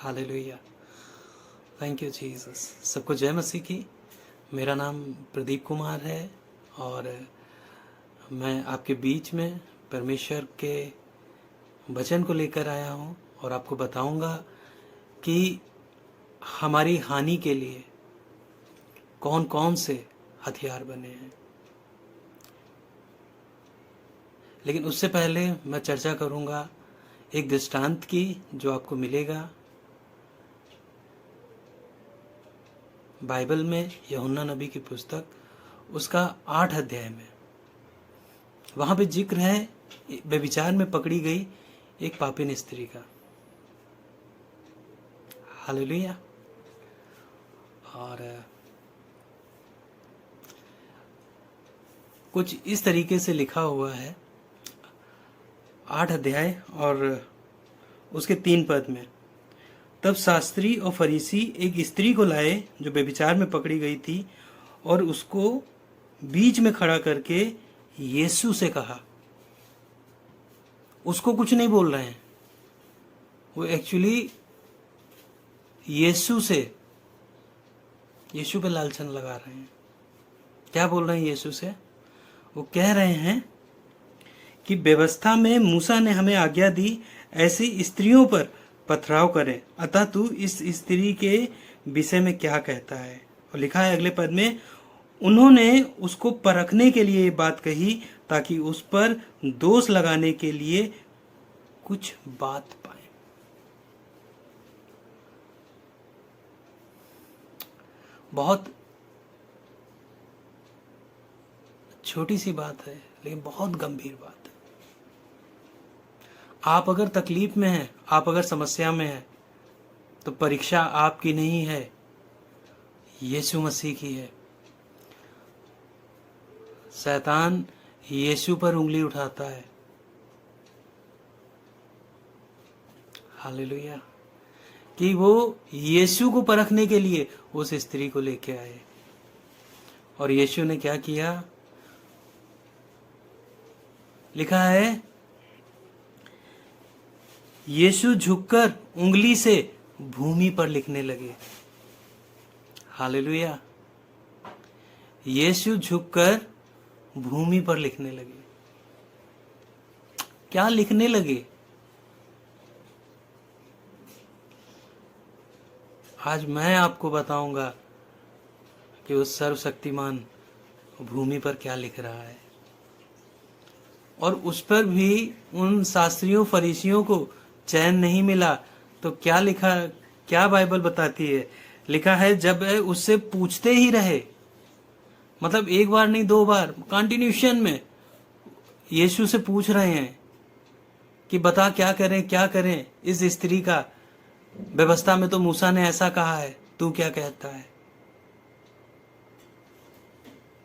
Hallelujah. Thank you Jesus. सबको जय मसीह की। मेरा नाम प्रदीप कुमार है और मैं आपके बीच में परमेश्वर के वचन को लेकर आया हूँ और आपको बताऊंगा कि हमारी हानि के लिए कौन कौन से हथियार बने हैं। लेकिन उससे पहले मैं चर्चा करूंगा एक दृष्टांत की जो आपको मिलेगा बाइबल में, यूहन्ना नबी की पुस्तक उसका 8 अध्याय में। वहां पे जिक्र है व्यभिचार में पकड़ी गई एक पापिन स्त्री का। हालेलुया। और कुछ इस तरीके से लिखा हुआ है 8 अध्याय और उसके 3 पद में। तब शास्त्री और फरीसी एक स्त्री को लाए जो व्यभिचार में पकड़ी गई थी और उसको बीच में खड़ा करके यीशु से कहा। उसको कुछ नहीं बोल रहे हैं, वो एक्चुअली यीशु पे लालछन लगा रहे हैं। क्या बोल रहे हैं यीशु से? वो कह रहे हैं कि व्यवस्था में मूसा ने हमें आज्ञा दी ऐसी स्त्रियों पर पथराव करें, अतः तू इस स्त्री के विषय में क्या कहता है? और लिखा है अगले पद में, उन्होंने उसको परखने के लिए ये बात कही ताकि उस पर दोष लगाने के लिए कुछ बात पाए। बहुत छोटी सी बात है लेकिन बहुत गंभीर बात है। आप अगर तकलीफ में हैं, आप अगर समस्या में हैं, तो परीक्षा आपकी नहीं है, यीशु मसीह की है। शैतान यीशु पर उंगली उठाता है। हालेलुया। कि वो यीशु को परखने के लिए उस स्त्री को लेके आए। और यीशु ने क्या किया? लिखा है यीशु झुककर उंगली से भूमि पर लिखने लगे। हालेलुया। यीशु झुककर भूमि पर लिखने लगे। क्या लिखने लगे? आज मैं आपको बताऊंगा कि उस सर्वशक्तिमान भूमि पर क्या लिख रहा है। और उस पर भी उन शास्त्रियों फरीसियों को चैन नहीं मिला। तो क्या लिखा, क्या बाइबल बताती है? लिखा है जब उससे पूछते ही रहे, मतलब एक बार नहीं 2 बार, कंटिन्यूशन में यीशु से पूछ रहे हैं कि बता क्या करें क्या करें इस स्त्री का। व्यवस्था में तो मूसा ने ऐसा कहा है, तू क्या कहता है?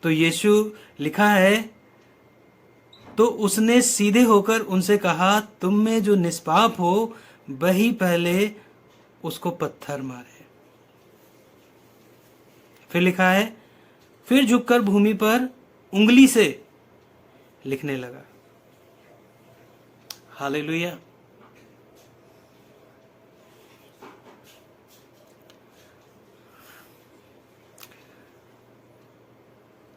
तो यीशु लिखा है तो उसने सीधे होकर उनसे कहा, तुम में जो निष्पाप हो वही पहले उसको पत्थर मारे। फिर लिखा है फिर झुककर भूमि पर उंगली से लिखने लगा। हालेलुया।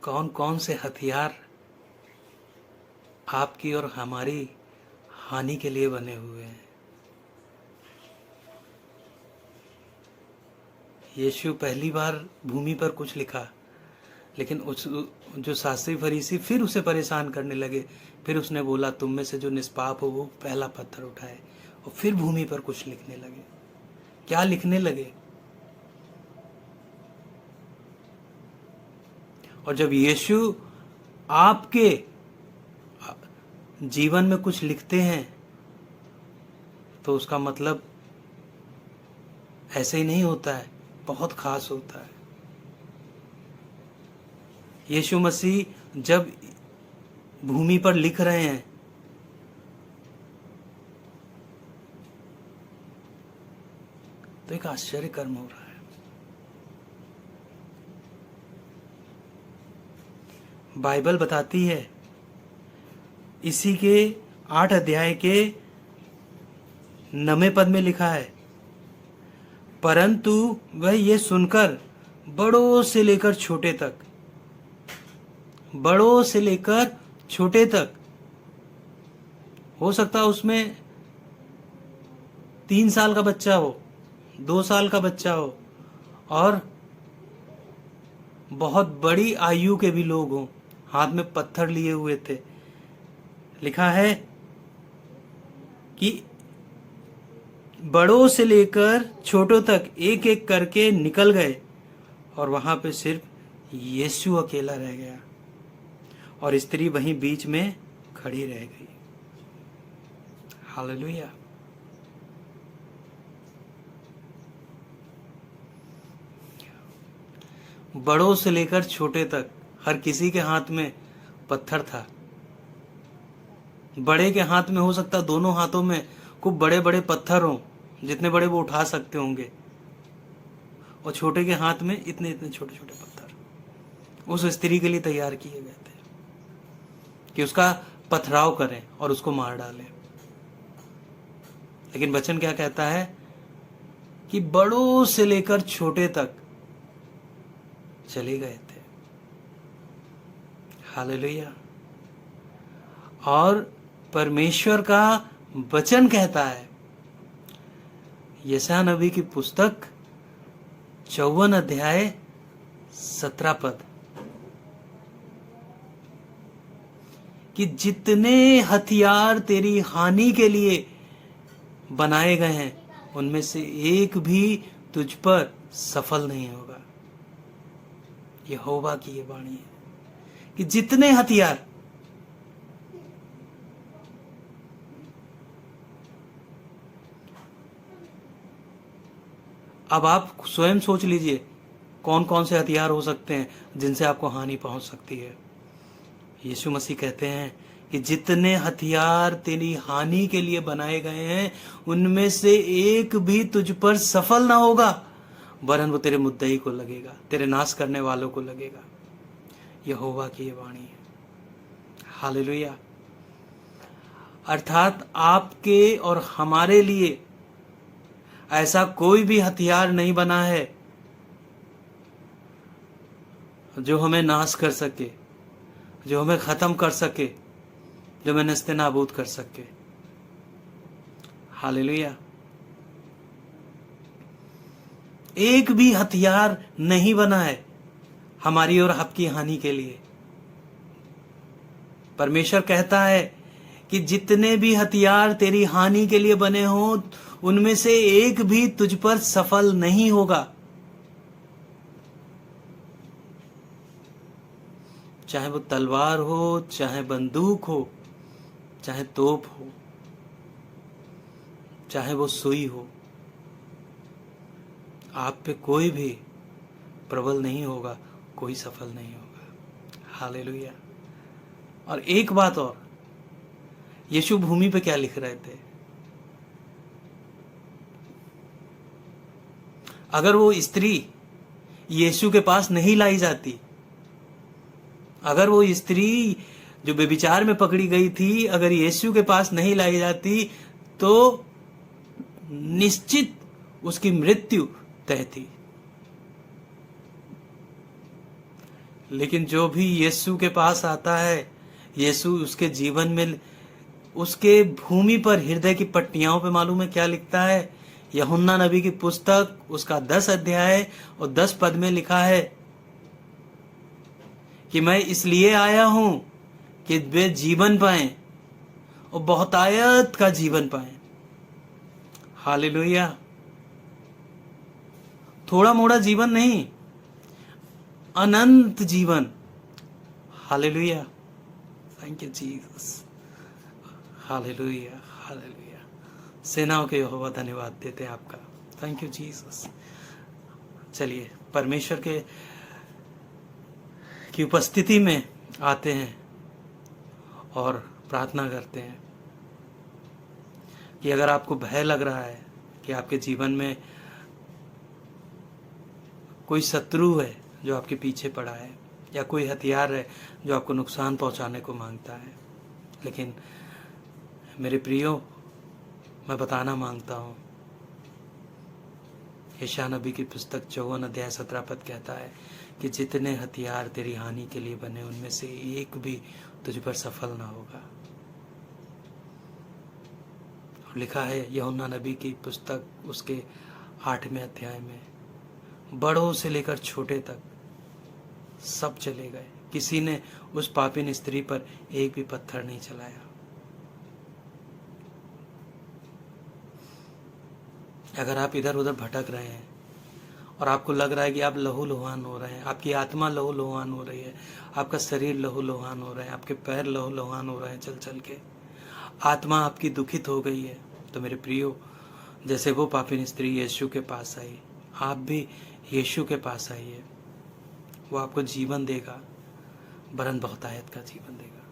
कौन कौन से हथियार आपकी और हमारी हानि के लिए बने हुए हैं। यीशु पहली बार भूमि पर कुछ लिखा, लेकिन उस जो शास्त्री फरीसी फिर उसे परेशान करने लगे। फिर उसने बोला तुम में से जो निष्पाप हो वो पहला पत्थर उठाए। और फिर भूमि पर कुछ लिखने लगे। क्या लिखने लगे? और जब यीशु आपके जीवन में कुछ लिखते हैं तो उसका मतलब ऐसे ही नहीं होता है, बहुत खास होता है। यीशु मसीह जब भूमि पर लिख रहे हैं तो एक आश्चर्य कर्म हो रहा है। बाइबल बताती है, इसी के 8 अध्याय के 9वें पद में लिखा है, परंतु वह ये सुनकर बड़ों से लेकर छोटे तक, बड़ों से लेकर छोटे तक, हो सकता है उसमें 3 साल का बच्चा हो, 2 साल का बच्चा हो, और बहुत बड़ी आयु के भी लोग हों, हाथ में पत्थर लिए हुए थे। लिखा है कि बड़ों से लेकर छोटों तक एक एक करके निकल गए, और वहां पे सिर्फ यीशु अकेला रह गया, और स्त्री वहीं बीच में खड़ी रह गई। हालेलुया। बड़ों से लेकर छोटे तक हर किसी के हाथ में पत्थर था। बड़े के हाथ में हो सकता दोनों हाथों में खूब बड़े बड़े पत्थर हों, जितने बड़े वो उठा सकते होंगे, और छोटे के हाथ में इतने इतने छोटे छोटे पत्थर उस स्त्री के लिए तैयार किए गए थे कि उसका पथराव करें और उसको मार डालें। लेकिन वचन क्या कहता है कि बड़ों से लेकर छोटे तक चले गए थे। हालेलुया। और परमेश्वर का वचन कहता है, यशायाह नबी की पुस्तक 54 अध्याय 17 पद, कि जितने हथियार तेरी हानि के लिए बनाए गए हैं उनमें से एक भी तुझ पर सफल नहीं होगा। यहोवा की ये वाणी है कि जितने हथियार, अब आप स्वयं सोच लीजिए कौन कौन से हथियार हो सकते हैं जिनसे आपको हानि पहुंच सकती है। यीशु मसीह कहते हैं कि जितने हथियार तेरी हानि के लिए बनाए गए हैं उनमें से एक भी तुझ पर सफल ना होगा, वरन वो तेरे मुद्दई को लगेगा, तेरे नाश करने वालों को लगेगा। यहोवा की ये वाणी है। हालेलुया। अर्थात आपके और हमारे लिए ऐसा कोई भी हथियार नहीं बना है जो हमें नाश कर सके, जो हमें खत्म कर सके, जो हमें नस्ते नाबूद कर सके। हालेलुया। एक भी हथियार नहीं बना है हमारी और आपकी हानि के लिए। परमेश्वर कहता है कि जितने भी हथियार तेरी हानि के लिए बने हों उनमें से एक भी तुझ पर सफल नहीं होगा। चाहे वो तलवार हो, चाहे बंदूक हो, चाहे तोप हो, चाहे वो सुई हो, आप पे कोई भी प्रबल नहीं होगा, कोई सफल नहीं होगा। हालेलुया। और एक बात और, यीशु भूमि पे क्या लिख रहे थे? अगर वो स्त्री यीशु के पास नहीं लाई जाती, अगर वो स्त्री जो व्यभिचार में पकड़ी गई थी अगर यीशु के पास नहीं लाई जाती तो निश्चित उसकी मृत्यु तय थी। लेकिन जो भी यीशु के पास आता है, यीशु उसके जीवन में, उसके भूमि पर हृदय की पट्टियां पे मालूम है क्या लिखता है? यूहन्ना नबी की पुस्तक उसका 10 अध्याय और 10 पद में लिखा है कि मैं इसलिए आया हूं कि वे जीवन पाएं और बहुतायत का जीवन पाएं। हालेलुया। थोड़ा मोड़ा जीवन नहीं, अनंत जीवन। Hallelujah. Thank you Jesus. Hallelujah, hallelujah. सेनाओं के यहोवा धन्यवाद देते हैं आपका। Thank you Jesus. चलिए परमेश्वर के की उपस्थिति में आते हैं और प्रार्थना करते हैं कि अगर आपको भय लग रहा है कि आपके जीवन में कोई शत्रु है जो आपके पीछे पड़ा है, या कोई हथियार है जो आपको नुकसान पहुंचाने को मांगता है, लेकिन मेरे प्रियो, मैं बताना मांगता हूं यशायाह नबी की पुस्तक 54 अध्याय 17 पद कहता है कि जितने हथियार तेरी हानि के लिए बने उनमें से एक भी तुझ पर सफल ना होगा। लिखा है यूहन्ना नबी की पुस्तक उसके 8वें अध्याय में, बड़ों से लेकर छोटे तक सब चले गए, किसी ने उस पापिन स्त्री पर एक भी पत्थर नहीं चलाया। अगर आप इधर उधर भटक रहे हैं और आपको लग रहा है कि आप लहूलुहान हो रहे हैं, आपकी आत्मा लहूलुहान हो रही है, आपका शरीर लहूलुहान हो रहा है, आपके पैर लहूलुहान हो रहे हैं चल चल के, आत्मा आपकी दुखित हो गई है, तो मेरे प्रियो, जैसे वो पापिन स्त्री यीशु के पास आई, आप भी यीशु के पास आइए। वो आपको जीवन देगा, वरन बहुतायत का जीवन देगा।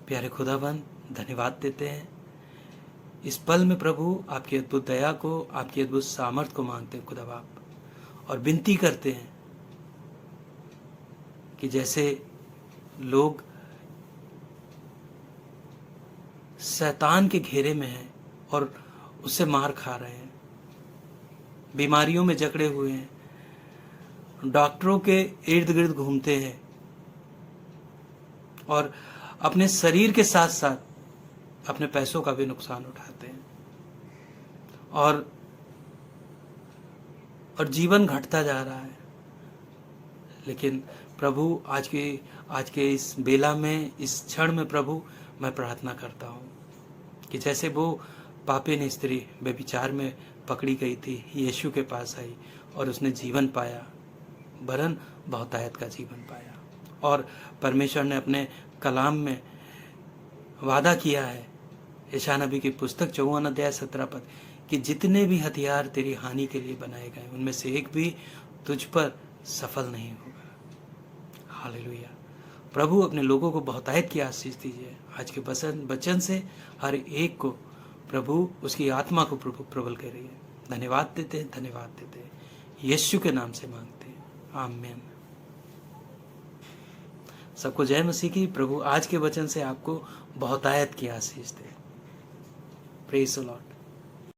प्यारे खुदाबंद, धन्यवाद देते हैं इस पल में प्रभु, आपकी अद्भुत दया को, आपकी अद्भुत सामर्थ को मांगते हैं खुदा बाप, और विनती करते हैं कि जैसे लोग शैतान के घेरे में हैं और उससे मार खा रहे हैं, बीमारियों में जकड़े हुए हैं, डॉक्टरों के इर्द गिर्द घूमते हैं और अपने शरीर के साथ साथ अपने पैसों का भी नुकसान उठाते हैं, और जीवन घटता जा रहा है। लेकिन प्रभु, आज के इस बेला में, इस क्षण में प्रभु, मैं प्रार्थना करता हूँ कि जैसे वो पापिन स्त्री व्यभिचार में पकड़ी गई थी, यीशु के पास आई और उसने जीवन पाया, वरन बहुतायत का जीवन पाया। और परमेश्वर ने अपने कलाम में वादा किया है, यशायाह नबी की पुस्तक 54 अध्याय 17 पद, कि जितने भी हथियार तेरी हानि के लिए बनाए गए उनमें से एक भी तुझ पर सफल नहीं होगा। हालेलुया। प्रभु अपने लोगों को बहुतायत की आशीष दीजिए। आज के वचन से हर एक को प्रभु उसकी आत्मा को प्रभु प्रबल करिए। धन्यवाद देते हैं, धन्यवाद देते हैं, यीशु के नाम से मांगते हैं, आमीन। सबको जय मसीह की। प्रभु आज के वचन से आपको बहुतायत की आशीष दे। Praise the Lord.